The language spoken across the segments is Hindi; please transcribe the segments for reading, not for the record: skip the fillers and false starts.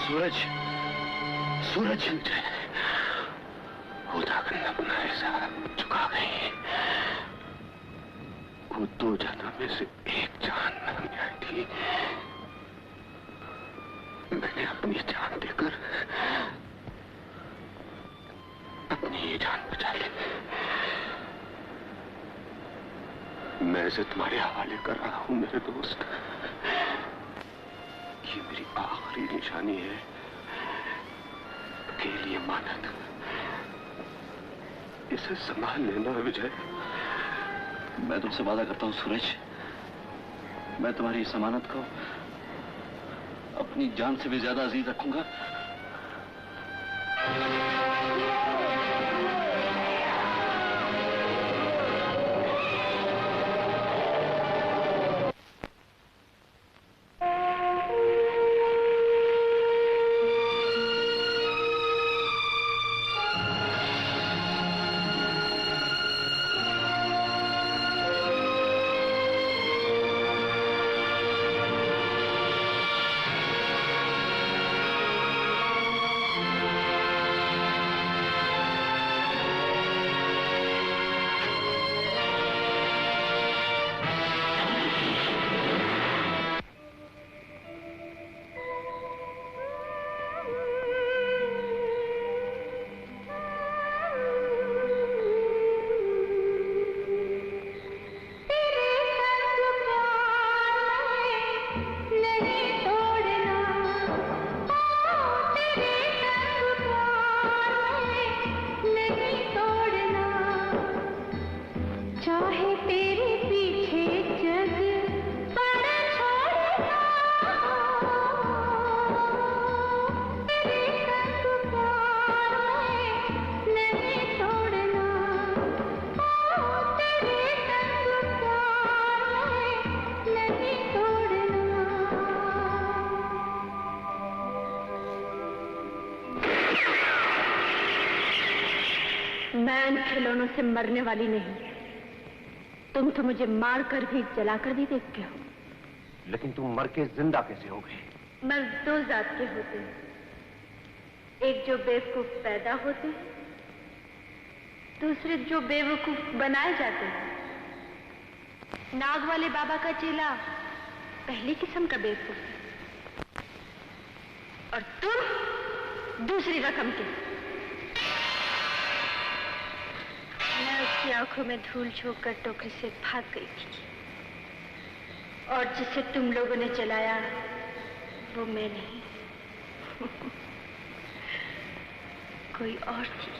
सूरज, सूरज खुदा का अपना साहब चुका गई। वो 2 जानों में से एक जान में आई थी। मैंने अपनी जान देकर अपनी ये जान बचा ली। मैं इसे तुम्हारे हवाले कर रहा हूं मेरे दोस्त। ये मेरी आखिरी निशानी है। अकेली अमानत, इसे संभाल लेना विजय। मैं तुमसे वादा करता हूं सूरज, मैं तुम्हारी इस अमानत को अपनी जान से भी ज्यादा अजीज रखूंगा। खिलौनों से मरने वाली नहीं। तुम तो मुझे मार कर भी जला कर भी देखते हो। लेकिन तुम मर के जिंदा कैसे हो गई? मर्द 2 जात के होते हैं, एक जो बेवकूफ पैदा होते, दूसरे जो बेवकूफ बनाए जाते हैं। नाग वाले बाबा का चेला पहली किस्म का बेवकूफ है और तुम दूसरी रकम के। मैं उसकी आंखों में धूल झोंक कर टोकरी से भाग गई थी और जिसे तुम लोगों ने जलाया वो मैं नहीं कोई और थी।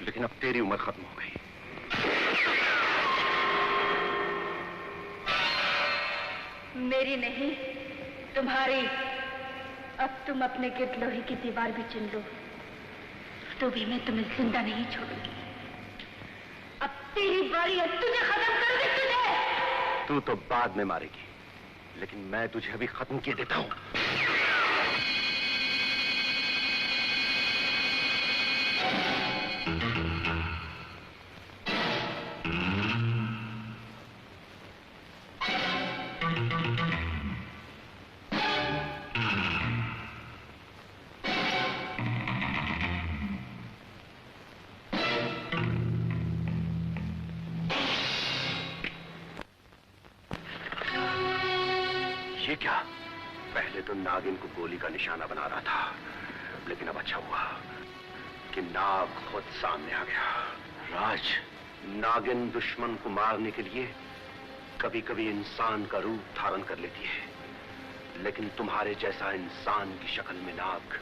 लेकिन अब तेरी उम्र खत्म हो गई। मेरी नहीं, तुम्हारी। अब तुम अपने गिर्द लोहे की दीवार भी चुन लो तो भी मैं तुम्हें जिंदा नहीं छोड़ूंगी। अब तेरी बारी है, तुझे खत्म कर दे। तुझे तू तो बाद में मारेगी, लेकिन मैं तुझे अभी खत्म किए देता हूं। ये क्या? पहले तो नागिन को गोली का निशाना बना रहा था, लेकिन अब अच्छा हुआ कि नाग खुद सामने आ गया। राज, नागिन दुश्मन को मारने के लिए कभी कभी इंसान का रूप धारण कर लेती है, लेकिन तुम्हारे जैसा इंसान की शक्ल में नाग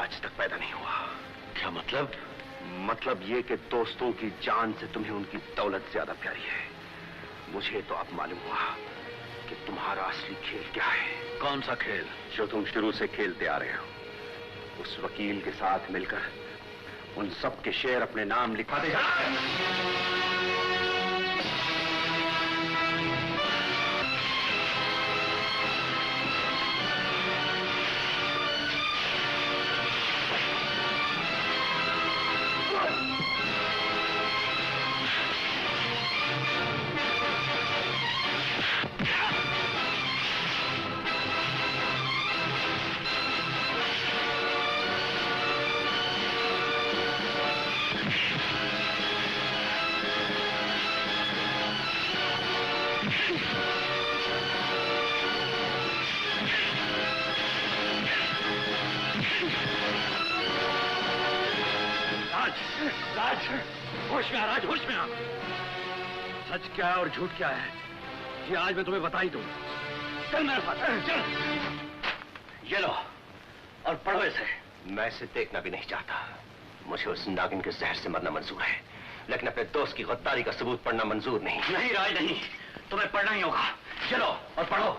आज तक पैदा नहीं हुआ। क्या मतलब? मतलब ये कि दोस्तों की जान से तुम्हें उनकी दौलत ज्यादा प्यारी है। मुझे तो अब मालूम हुआ कि तुम्हारा असली खेल क्या है। कौन सा खेल? जो तुम शुरू से खेलते आ रहे हो। उस वकील के साथ मिलकर उन सब के शेर अपने नाम लिखवाते जाओ। राज, होश में आ राज, होश में आ। सच क्या है और झूठ क्या है ये आज मैं तुम्हें बता ही दूं। चल मेरे साथ, चल। ये लो और पढ़ो इसे। मैं इसे देखना भी नहीं चाहता। मुझे उस नागिन के जहर से मरना मंजूर है, लेकिन अपने दोस्त की गद्दारी का सबूत पढ़ना मंजूर नहीं। नहीं राज नहीं, तुम्हें पढ़ना ही होगा। चलो और पढ़ो।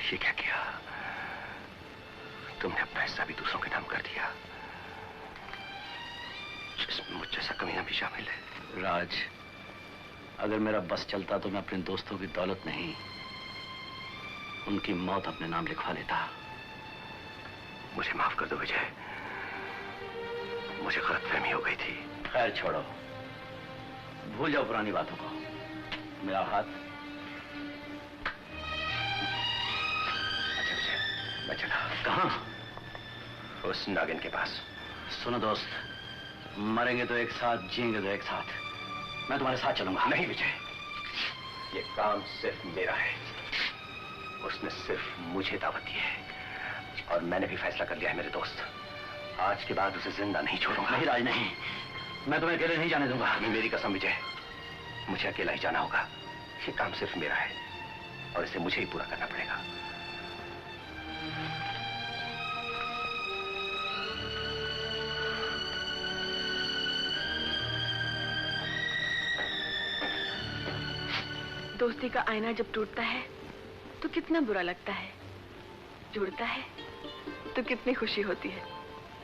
ये क्या किया? तुमने अपना हिस्सा भी दूसरों के नाम कर दिया, जिसमें मुझ जैसा कमीना भी शामिल है। राज, अगर मेरा बस चलता तो मैं अपने दोस्तों की दौलत नहीं, उनकी मौत अपने नाम लिखवा लेता। मुझे माफ कर दो विजय, मुझे गलतफहमी हो गई थी। खैर छोड़ो, भूल जाओ पुरानी बातों को। मेरा हाथ। मैं चला। कहाँ? उस नागिन के पास। सुनो दोस्त, मरेंगे तो एक साथ, जिएंगे तो एक साथ। मैं तुम्हारे साथ चलूंगा। नहीं विजय, ये काम सिर्फ मेरा है। उसने सिर्फ मुझे दावत दी है और मैंने भी फैसला कर लिया है मेरे दोस्त, आज के बाद उसे जिंदा नहीं छोड़ूंगा। नहीं राज नहीं, मैं तुम्हें अकेले नहीं जाने दूंगा। मेरी कसम विजय, मुझे अकेला ही जाना होगा। ये काम सिर्फ मेरा है और इसे मुझे ही पूरा करना पड़ेगा। दोस्ती का आईना जब टूटता है तो कितना बुरा लगता है, जुड़ता है तो कितनी खुशी होती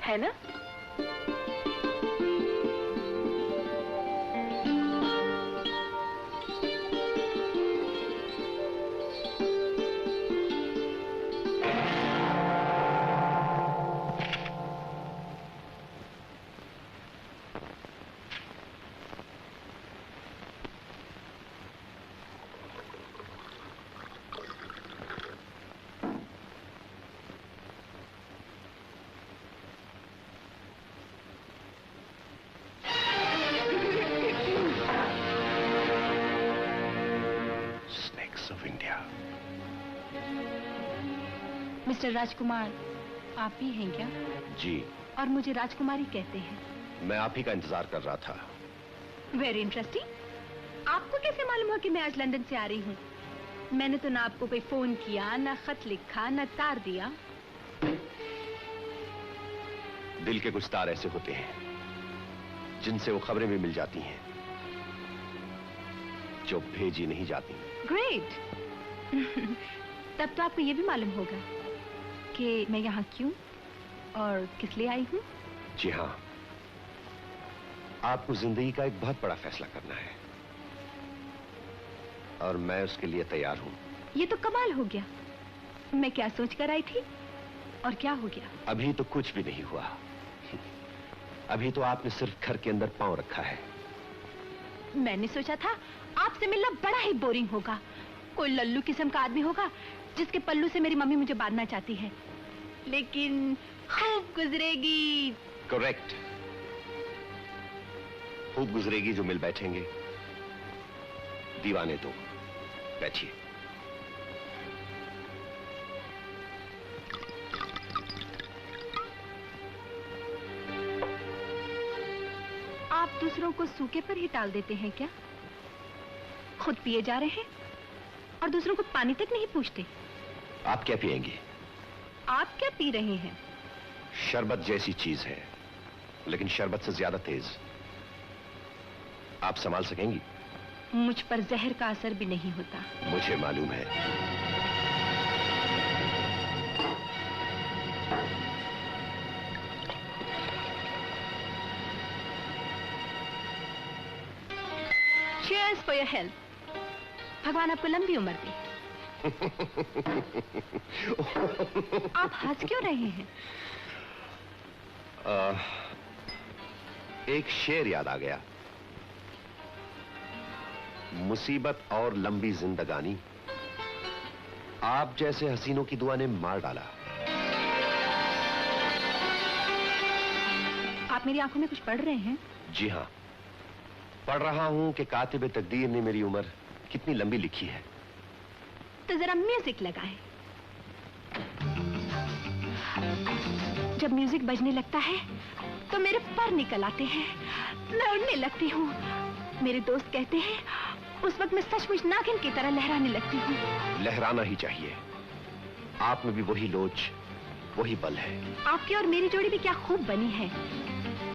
है ना? मिस्टर राजकुमार, आप ही हैं क्या? जी। और मुझे राजकुमारी कहते हैं। मैं आप ही का इंतजार कर रहा था। Very interesting. आपको कैसे मालूम हुआ कि मैं आज लंदन से आ रही हूँ? मैंने तो ना आपको कोई फोन किया, ना खत लिखा, ना तार दिया। दिल के कुछ तार ऐसे होते हैं जिनसे वो खबरें भी मिल जाती हैं जो भेजी नहीं जाती। ग्रेट। तब तो आपको ये भी मालूम होगा कि मैं यहाँ क्यों और किस लिए आई हूँ। जी हाँ, आपको जिंदगी का एक बहुत बड़ा फैसला करना है और मैं उसके लिए तैयार हूँ। ये तो कमाल हो गया। मैं क्या सोच कर आई थी और क्या हो गया? अभी तो कुछ भी नहीं हुआ। अभी तो आपने सिर्फ घर के अंदर पांव रखा है। मैंने सोचा था आपसे मिलना बड़ा ही बोरिंग होगा। कोई लल्लू किस्म का आदमी होगा जिसके पल्लू से मेरी मम्मी मुझे बांधना चाहती है, लेकिन खूब गुजरेगी। करेक्ट, खूब गुजरेगी जो मिल बैठेंगे। दीवाने दो, बैठिए। आप दूसरों को सूखे पर ही टाल देते हैं क्या? खुद पिए जा रहे हैं और दूसरों को पानी तक नहीं पूछते। आप क्या पिएंगे? आप क्या पी रहे हैं? शरबत जैसी चीज है, लेकिन शरबत से ज्यादा तेज। आप संभाल सकेंगी? मुझ पर जहर का असर भी नहीं होता। मुझे मालूम है। Cheers for your health. भगवान आपको लंबी उम्र दे। आप हंस क्यों रहे हैं? एक शेर याद आ गया, मुसीबत और लंबी जिंदगानी आप जैसे हसीनों की दुआ ने मार डाला। आप मेरी आंखों में कुछ पढ़ रहे हैं? जी हां, पढ़ रहा हूं कि कातिब तकदीर ने मेरी उम्र कितनी लंबी लिखी है। तो जरा म्यूजिक लगाएं। जब म्यूजिक बजने लगता है तो मेरे पर निकल आते हैं, मैं उड़ने लगती हूँ। मेरे दोस्त कहते हैं उस वक्त मैं सचमुच नागिन की तरह लहराने लगती हूँ। लहराना ही चाहिए, आप में भी वही लोच, वही बल है। आपकी और मेरी जोड़ी भी क्या खूब बनी है।